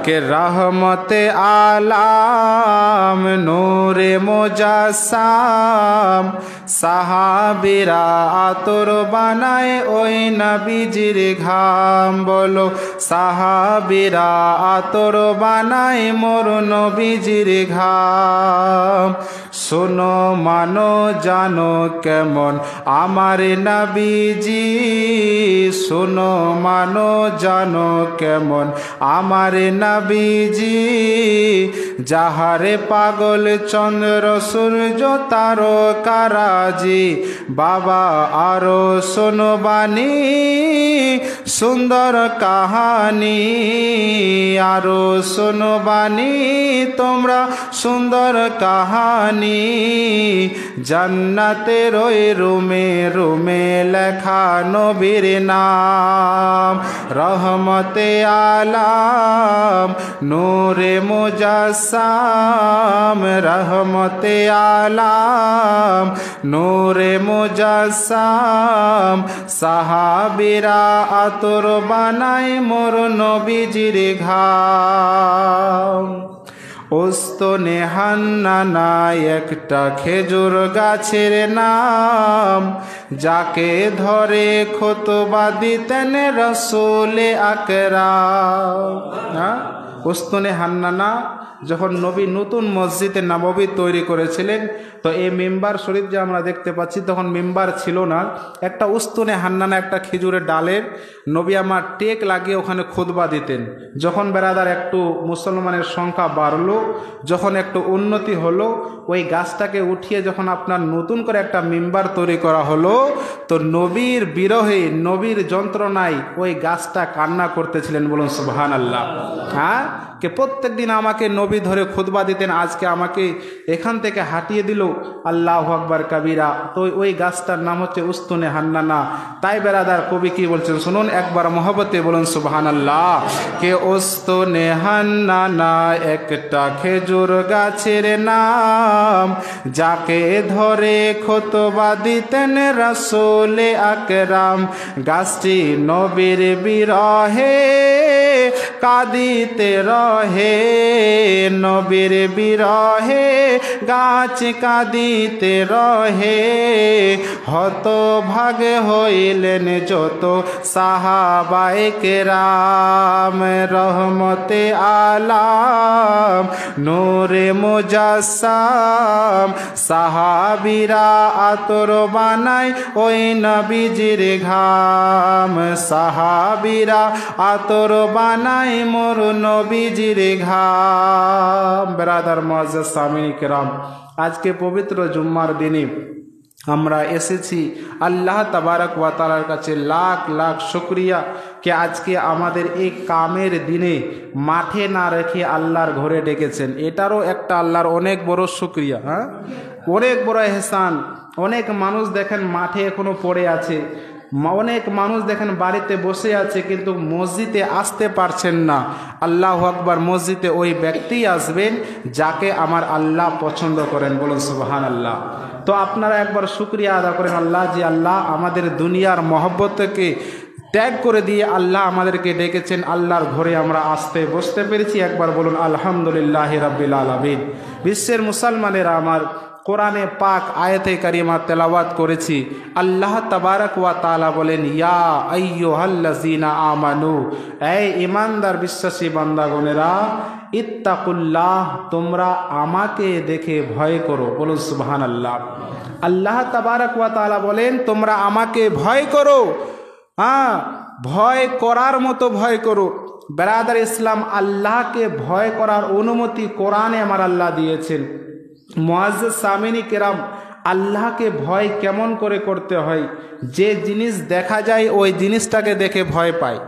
কে রহমতে আলাম নূরে মুজাসসাম সাহাবীরা আতর বানায় ওই নবীজির ঘাম বলো সাহাবীরা আতর বানায় মোর নবীজির ঘাম শোনো মানো জানো কেমন আমার নবীজি শোনো মানো জানো কেমন আমার নবীজি যাহারে পাগল চন্দ্র সূর্য তারকারাজি বাবা আরো শোনো বাণী সুন্দর কাহানি আরো শোনো বাণী তোমরা সুন্দর কাহানি জান্নাতের ওই রুমে রুমে লেখা নবীর নাম রহমতে আলাম নূরে মুজাসসাম রহমতে আলাম নূরে মুজাসসাম সাহাবীরা আতর বানায় মোর নবীজির ঘাম ওস্তনে হান্নানা একটা খেজুর গাছের নাম যাকে ধরে খুতবা দিতেন রাসূলে আকরাম ওস্তনে হান্নানা যখন নবী নতুন মসজিদে নববী তৈরি করেছিলেন তো এই মিম্বার শরীফ যে আমরা দেখতে পাচ্ছি তখন মিম্বার ছিল না একটা উস্তুনে হান্নানা একটা খেজুরের ডালের নবী আমার টেক লাগিয়ে ওখানে খুতবা দিতেন যখন বেরাদার একটু মুসলমানের সংখ্যা বাড়লো যখন একটু উন্নতি হলো ওই গাছটাকে উঠিয়ে যখন আপনার নতুন করে একটা মিম্বার তৈরি করা হলো তো নবীর বিরহে নবীর যন্ত্রণায় ওই গাছটা কান্না করতেছিলেন বলুন সুবহানাল্লাহ হ্যাঁ কে প্রত্যেক দিন আমাকে নবী ধরে খুতবা দিতেন আজকে আমাকে এখান থেকে হাঁটিয়ে দিল আল্লাহু আকবার কাবীরা তো ওই গাছটার নাম হচ্ছে উস্তুনে হান্নানা তাই বেরাদার কবি কি বলছেন শুনুন একবার মহব্বতে বলুন সুবহানাল্লাহ কে উস্তুনে হান্নানা একটা খেজুর গাছের নাম যাকে ধরে খুতবা দিতেন রাসূলে আকরাম গাছটি নবীর বিরহে কাঁদিতে রহে নবীর বিরহে গাছ কাঁদিতে রহে হতভাগে হইলেন যত সাহাবায়ে কেরাম রহমতে আলাম নূরে মুজাসসাম সাহাবীরা আতর বানায় ওই নবীজির ঘাম সাহাবীরা আতর বানায় মোর নবীজির ঘাম বেরাদার মুআজ্জাজ সামিঈন কিরাম আজকে পবিত্র জুম্মার দিনে আমরা এসেছি আল্লাহ তাবারক ওয়া তাআলার কাছে লাখ লাখ শুকরিয়া কে আজকে আমাদের এই কামের দিনে মাঠে না রেখে আল্লাহর ঘরে ডেকেছেন এটারও একটা আল্লাহর অনেক বড় শুকরিয়া হ্যাঁ অনেক বড় ইহসান অনেক মানুষ দেখেন মাঠে এখনো পড়ে আছে অনেক মানুষ দেখেন বাড়িতে বসে আছে কিন্তু মসজিদে আসতে পারছেন না আল্লাহু আকবার মসজিদে ওই ব্যক্তি আসবেন যাকে আমার আল্লাহ পছন্দ করেন বলুন সুবহানাল্লাহ তো আপনারা একবার শুকরিয়া আদা করেন আল্লাহ যে আল্লাহ আমাদের দুনিয়ার মহব্বতকে ত্যাগ করে দিয়ে আল্লাহ আমাদেরকে ডেকেছেন আল্লাহর ঘরে আমরা আসতে বসতে পেরেছি একবার বলুন আলহামদুলিল্লাহি রাব্বিল আলামিন বিশ্বের মুসলমানেরা আমার কোরআনে পাক আয়াতে কারিমা তেলাওয়াত করেছি আল্লাহ তাবারক ওয়া তাআলা বলেন ইয়া আইয়ুহাল্লাযিনা আমানু এই ঈমানদার বিশ্বাসী বান্দাগণেরা ইত্তাকুল্লাহ তোমরা আমাকে দেখে ভয় করো বলুন সুবহানাল্লাহ আল্লাহ তাবারক ওয়া তাআলা বলেন তোমরা আমাকে ভয় করো হ্যাঁ ভয় করার মতো ভয় করো বেরাদার ইসলাম আল্লাহকে ভয় করার অনুমতি কোরআনে আমার আল্লাহ দিয়েছেন মুআজ্জাজ সামিঈন কিরাম আল্লাহকে ভয় কেমন করে করতে হয় যে জিনিস দেখা যায় ওই জিনিসটাকে দেখে ভয় পায়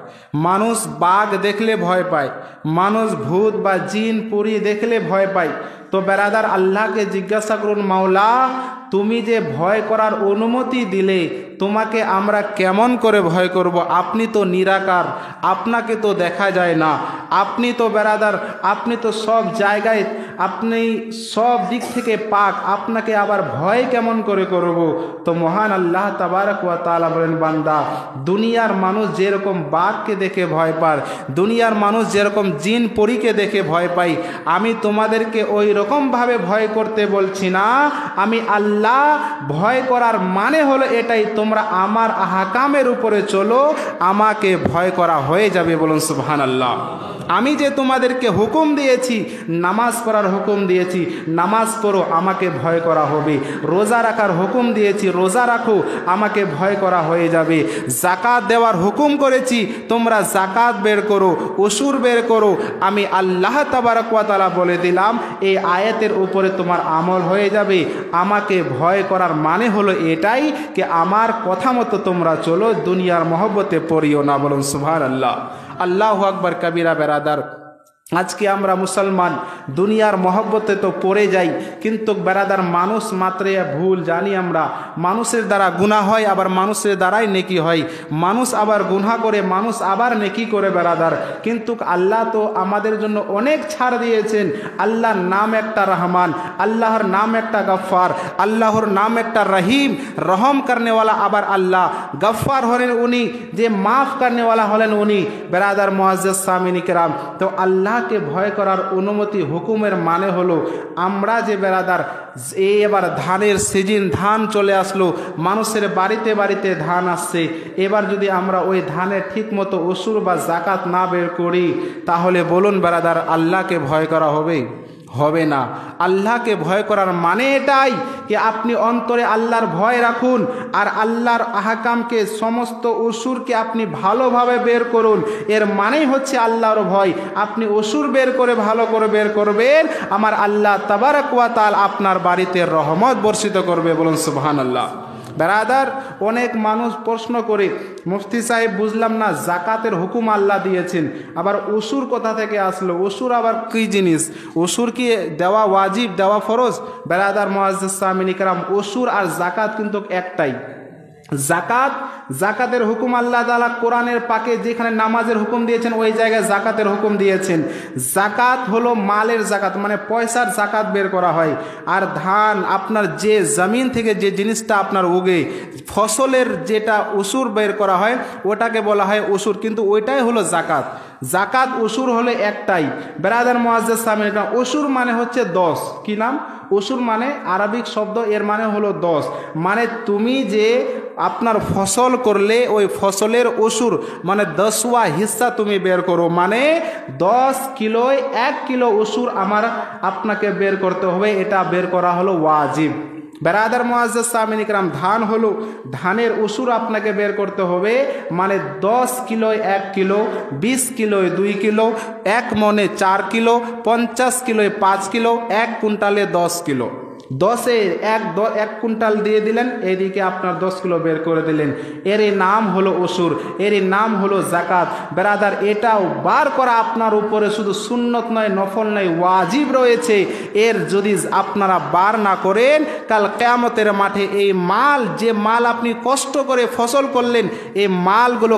মানুষ বাঘ দেখলে ভয় পায় মানুষ ভূত বা জিন পুরি দেখলে ভয় পায় তো বেরাদার আল্লাহকে জিজ্ঞাসা করুন মাওলা তুমি যে ভয় করার অনুমতি দিলে তোমাকে আমরা কেমন করে ভয় করব? আপনি তো নিরাকার, আপনাকে তো দেখা যায় না, আপনি তো বেরাদার, আপনি তো সব জায়গায়, আপনি সব দিক থেকে পাক, আপনাকে আবার ভয় কেমন করে করব? তো মহান আল্লাহ তাবারক ওয়া তাআলা বলেন, বান্দা, দুনিয়ার মানুষ যেরকম বাঘকে দেখে ভয় পায়, দুনিয়ার মানুষ যেরকম জিন পরীকে দেখে ভয় পায়, আমি তোমাদেরকে ওই রকমভাবে ভয় করতে বলছি না। আমি আল্লাহ ভয় করার মানে হলো এটাই, তোমরা আমার আহকামের উপরে চলো, আমাকে ভয় করা হয়ে যাবে। বলুন সুবহানাল্লাহ। আমি যে তোমাদেরকে হুকুম দিয়েছি, নামাজ পড়ার হুকুম দিয়েছি, নামাজ পড়ো, আমাকে ভয় করা হবে। রোজা রাখার হুকুম দিয়েছি, রোজা রাখো, আমাকে ভয় করা হয়ে যাবে। জাকাত দেওয়ার হুকুম করেছি, তোমরা জাকাত বের করো, অসুর বের করো। আমি আল্লাহ তাবারক ওয়া তাআলা বলে দিলাম, এই আয়াতের উপরে তোমার আমল হয়ে যাবে। আমাকে ভয় করার মানে হলো এটাই যে আমার কথা মতো তোমরা চলো, দুনিয়ার মহব্বতে পড়িও না। বলুন সুবহানাল্লাহ। আল্লাহু আকবার কবিরা। বেরাদার, আজকে আমরা মুসলমান দুনিয়ার মহব্বতে তো পড়ে যাই, কিন্তু বেরাদার মানুষ মাত্রে ভুল জানি আমরা, মানুষের দ্বারা গুনাহ হয়, আবার মানুষের দ্বারাই নেকি হয়। মানুষ আবার গুনাহ করে, মানুষ আবার নেকি করে বেরাদার। কিন্তু আল্লাহ তো আমাদের জন্য অনেক ছাড় দিয়েছেন। আল্লাহর নাম একটা রহমান, আল্লাহর নাম একটা গফফার, আল্লাহর নাম একটা রহিম, রহম করনেওয়ালা। আবার আল্লাহ গফফার হলেন উনি, যে মাফ করনেওয়ালা হলেন উনি। বেরাদার মুআজ্জাজ সামিন কিরাম, তো আল্লাহ কে ভয় করার অনুমতি হুকুমের মানে হলো আমরা যে বেরাদার, এবার ধানের সিজন, ধান চলে আসলো, মানুষের বাড়িতে বাড়িতে ধান আসছে। এবার যদি আমরা ওই ধানের ঠিক মতো অসুর বা জাকাত না বের করি, তাহলে বলুন বেরাদার, আল্লাহকে ভয় করা হবে? হবে না। আল্লাহকে ভয় করার মানে এটাই যে আপনি অন্তরে আল্লাহর ভয় রাখুন, আর আল্লাহর আহকামকে, সমস্ত অসুরকে আপনি ভালোভাবে বের করুন। এর মানেই হচ্ছে আল্লাহর ভয়। আপনি অসুর বের করে ভালো করে বের করবেন, আমার আল্লাহ তাবারক ওয়া তাআলা আপনার বাড়িতে রহমত বর্ষিত করবে। বলুন সুবহানাল্লাহ। বেরাদার, অনেক মানুষ প্রশ্ন করে, মুফতি সাহেব বুঝলাম না, জাকাতের হুকুম আল্লাহ দিয়েছেন, আবার অসুর কোথা থেকে আসলো? অসুর আবার কী জিনিস? অসুর কি দেওয়া ওয়াজিব, দেওয়া ফরজ? বেরাদার মুআজ্জাজ সামিন ইকরাম, অসুর আর জাকাত কিন্তু একটাই। জাকাতের হুকুম আল্লাহ তাআলা কোরআনের পাকে যেখানে নামাজের হুকুম দিয়েছেন, ওই জায়গায় জাকাতের হুকুম দিয়েছেন। জাকাত হলো মালের জাকাত, মানে পয়সার জাকাত বের করা হয়। আর ধান, আপনার যে জমিন থেকে যে জিনিসটা আপনার উগে, ফসলের যেটা উসুর বের করা হয়, ওটাকে বলা হয় উসুর, কিন্তু ওইটাই হলো জাকাত। জাকাত উসুর হলে একটাই। বেরাদার মুআজ্জাজ সামিন ইকরাম, উসুর মানে হচ্ছে 10। কি নাম? উসুর মানে আরবিক শব্দ, এর মানে হলো 10। মানে তুমি যে আপনার ফসল করলে, ওই ফসলের উসুর মানে 10ওয়া হিস্সা তুমি বের করো, মানে 10 কিলোয় 1 কিলো উসুর আপনাকে বের করতে হবে। এটা বের করা হলো ওয়াজিব। বেরাদার মুআজ্জাজ সামিন ইকরাম, ধান হলো, ধানের উসুর আপনাকে বের করতে হবে, মানে 10 কিলোয় 1 কিলো, 20 কিলোয় 2 কিলো, 1 মনে 4 কিলো, 50 কিলোয় 5 কিলো, 1 কুইন্টালে 10 কিলো। 10-এ 1 কুইন্টাল দিয়ে দিলেন, এদিকে আপনার 10 কিলো বের করে দিলেন। এরই নাম হলো উসুর, এরই নাম হলো জাকাত। বেরাদার, এটাও বার করা আপনার উপরে শুধু সুন্নত নয়, নফল নয়, ওয়াজিব রয়েছে। এর যদি আপনারা বার না করেন, কাল কিয়ামতের মাঠে এই মাল, যে মাল আপনি কষ্ট করে ফসল করলেন, এই মালগুলো